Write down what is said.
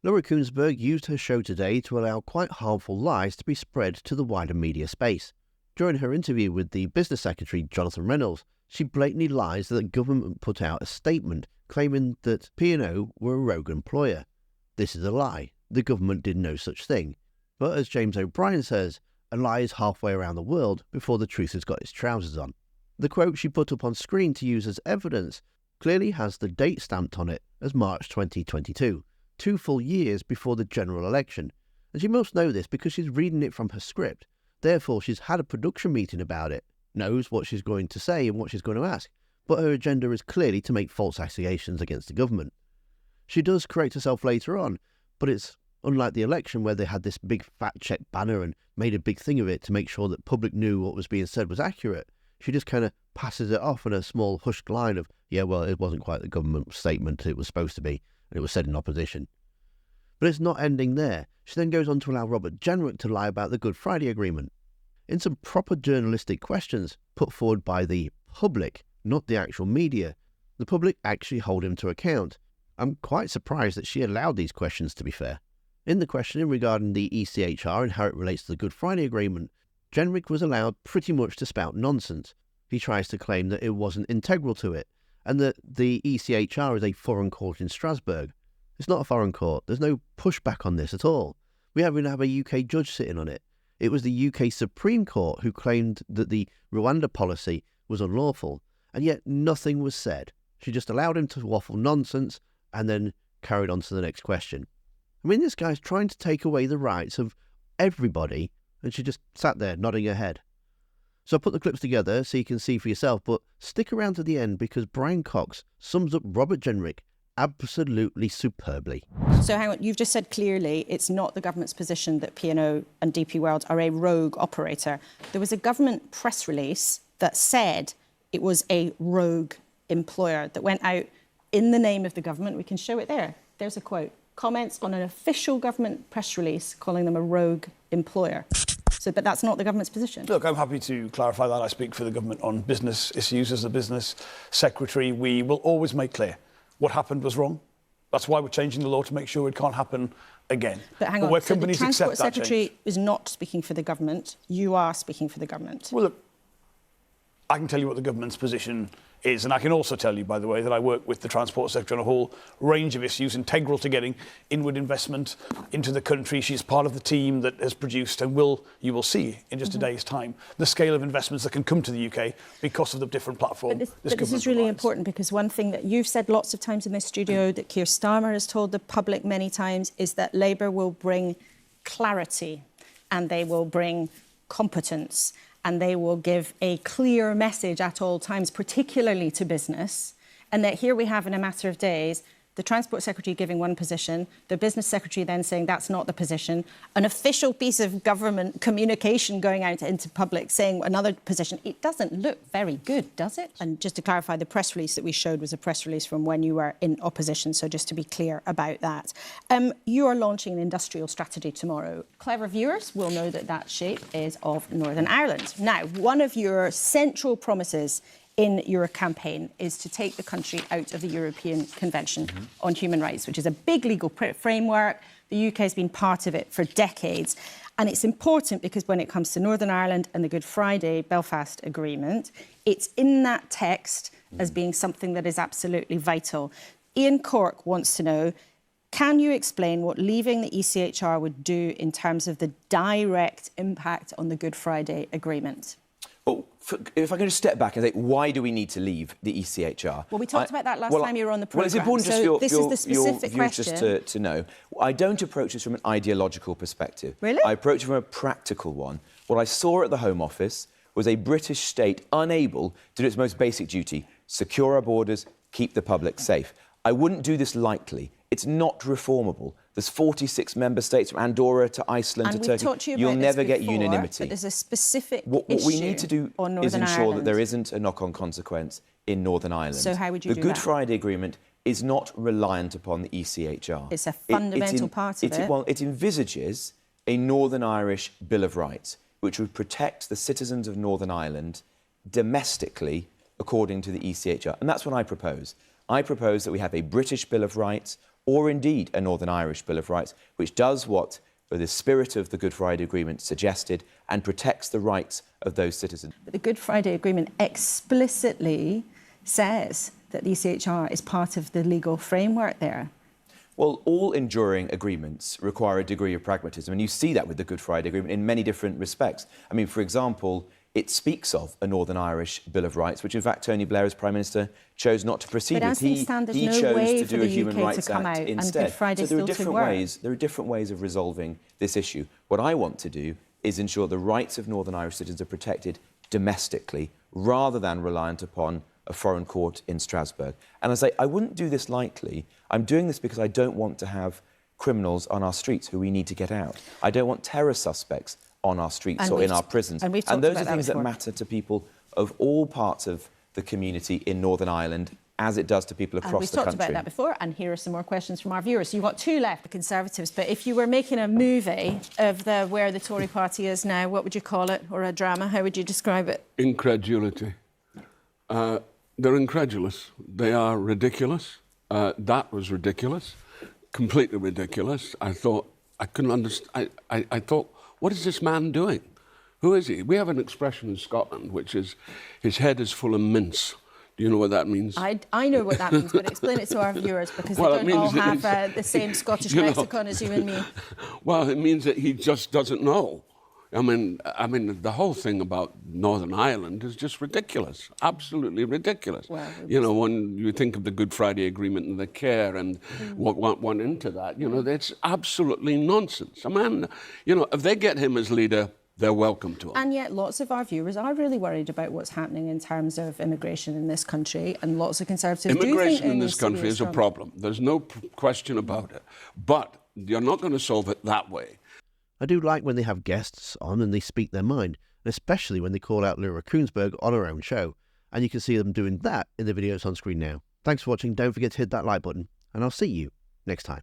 Laura Kuenssberg used her show today to allow quite harmful lies to be spread to the wider media space. During her interview with the Business Secretary, Jonathan Reynolds, she blatantly lies that the government put out a statement claiming that P&O were a rogue employer. This is a lie. The government did no such thing. But as James O'Brien says, a lie is halfway around the world before the truth has got its trousers on. The quote she put up on screen to use as evidence clearly has the date stamped on it as March 2022, 2 full years before the general election. And she must know this because she's reading it from her script. Therefore, she's had a production meeting about it, knows what she's going to say and what she's going to ask, but her agenda is clearly to make false accusations against the government. She does correct herself later on, but it's unlike the election where they had this big fact-check banner and made a big thing of it to make sure that public knew what was being said was accurate. She just kind of passes it off in a small hushed line of, yeah, well, it wasn't quite the government statement it was supposed to be, and it was said in opposition. But it's not ending there. She then goes on to allow Robert Jenrick to lie about the Good Friday Agreement. In some proper journalistic questions put forward by the public, not the actual media, the public actually hold him to account. I'm quite surprised that she allowed these questions, to be fair. In the questioning regarding the ECHR and how it relates to the Good Friday Agreement, Jenrick was allowed pretty much to spout nonsense. He tries to claim that it wasn't integral to it, and that the ECHR is a foreign court in Strasbourg. It's not a foreign court. There's no pushback on this at all. We even have a UK judge sitting on it. It was the UK Supreme Court who claimed that the Rwanda policy was unlawful, and yet nothing was said. She just allowed him to waffle nonsense and then carried on to the next question. I mean, this guy's trying to take away the rights of everybody, and she just sat there nodding her head. So I put the clips together so you can see for yourself, but stick around to the end because Brian Cox sums up Robert Jenrick absolutely superbly. So hang on, you've just said clearly it's not the government's position that P&O and DP World are a rogue operator. There was a government press release that said it was a rogue employer that went out in the name of the government. We can show it there. There's a quote. Comments on an official government press release calling them a rogue employer. So, but that's not the government's position. Look, I'm happy to clarify that. I speak for the government on business issues as the business secretary. We will always make clear what happened was wrong. That's why we're changing the law to make sure it can't happen again. But hang on, where so the companies Transport accept that Secretary change. is not speaking for the government. You are speaking for the government. Well, look, I can tell you what the government's position is, and I can also tell you, by the way, that I work with the Transport Secretary on a whole range of issues integral to getting inward investment into the country. She's part of the team that has produced and you will see in just a day's time the scale of investments that can come to the UK because of the different platform But this is really important because one thing that you've said lots of times in this studio, that Keir Starmer has told the public many times, is that Labour will bring clarity and they will bring competence and they will give a clear message at all times, particularly to business, and that here we have in a matter of days the Transport Secretary giving one position, the Business Secretary then saying that's not the position, an official piece of government communication going out into public saying another position. It doesn't look very good, does it? And just to clarify, the press release that we showed was a press release from when you were in opposition, so just to be clear about that. You are launching an industrial strategy tomorrow. Clever viewers will know that that shape is of Northern Ireland. Now, one of your central promises in your campaign is to take the country out of the European Convention on Human Rights, which is a big legal framework. The UK has been part of it for decades. And it's important because when it comes to Northern Ireland and the Good Friday Belfast Agreement, it's in that text as being something that is absolutely vital. Ian Cork wants to know, can you explain what leaving the ECHR would do in terms of the direct impact on the Good Friday Agreement? Well, if I can just step back and say, why do we need to leave the ECHR? Well, we talked about that last time you were on the programme. Well, it's important just for your viewers just to know. I don't approach this from an ideological perspective. Really? I approach it from a practical one. What I saw at the Home Office was a British state unable to do its most basic duty, secure our borders, keep the public safe. I wouldn't do this lightly. It's not reformable. There's 46 member states from Andorra to Iceland to Turkey. You'll never get unanimity. But there's a specific what we need to do is ensure that there isn't a knock-on consequence in Northern Ireland. So how would you do that? The Good Friday Agreement is not reliant upon the ECHR. It's a fundamental part of it. Well, it envisages a Northern Irish Bill of Rights, which would protect the citizens of Northern Ireland domestically according to the ECHR. And that's what I propose. I propose that we have a British Bill of Rights. or indeed a Northern Irish Bill of Rights, which does what the spirit of the Good Friday Agreement suggested and protects the rights of those citizens. But the Good Friday Agreement explicitly says that the ECHR is part of the legal framework there. Well, all enduring agreements require a degree of pragmatism, and you see that with the Good Friday Agreement in many different respects. I mean, for example, it speaks of a Northern Irish Bill of Rights, which in fact Tony Blair, as Prime Minister, chose not to proceed with. He chose to do a Human Rights Act instead. So there are different ways of resolving this issue. What I want to do is ensure the rights of Northern Irish citizens are protected domestically, rather than reliant upon a foreign court in Strasbourg. And I say, I wouldn't do this lightly. I'm doing this because I don't want to have criminals on our streets who we need to get out. I don't want terror suspects on our streets or in our prisons. And those are things that matter to people of all parts of the community in Northern Ireland, as it does to people across the country. We've talked about that before, and here are some more questions from our viewers. So you've got two left, the Conservatives, but if you were making a movie of where the Tory party is now, what would you call it? Or a drama, how would you describe it? Incredulity. They're incredulous. They are ridiculous. That was ridiculous, completely ridiculous. I thought, I couldn't understand. I thought, what is this man doing? Who is he? We have an expression in Scotland, which is, his head is full of mince. Do you know what that means? I know what that means, but explain it to our viewers, because they don't all have the same Scottish lexicon as you and me. Well, it means that he just doesn't know. I mean, the whole thing about Northern Ireland is just ridiculous, absolutely ridiculous. Well, you know, when you think of the Good Friday Agreement and the care and what went into that, you know, it's absolutely nonsense. I mean, you know, if they get him as leader, they're welcome to him. And yet lots of our viewers are really worried about what's happening in terms of immigration in this country, and lots of Conservatives do think immigration in this country is a problem. There's no question about it. But you're not going to solve it that way. I do like when they have guests on and they speak their mind, and especially when they call out Laura Kuenssberg on her own show. And you can see them doing that in the videos on screen now. Thanks for watching. Don't forget to hit that like button, and I'll see you next time.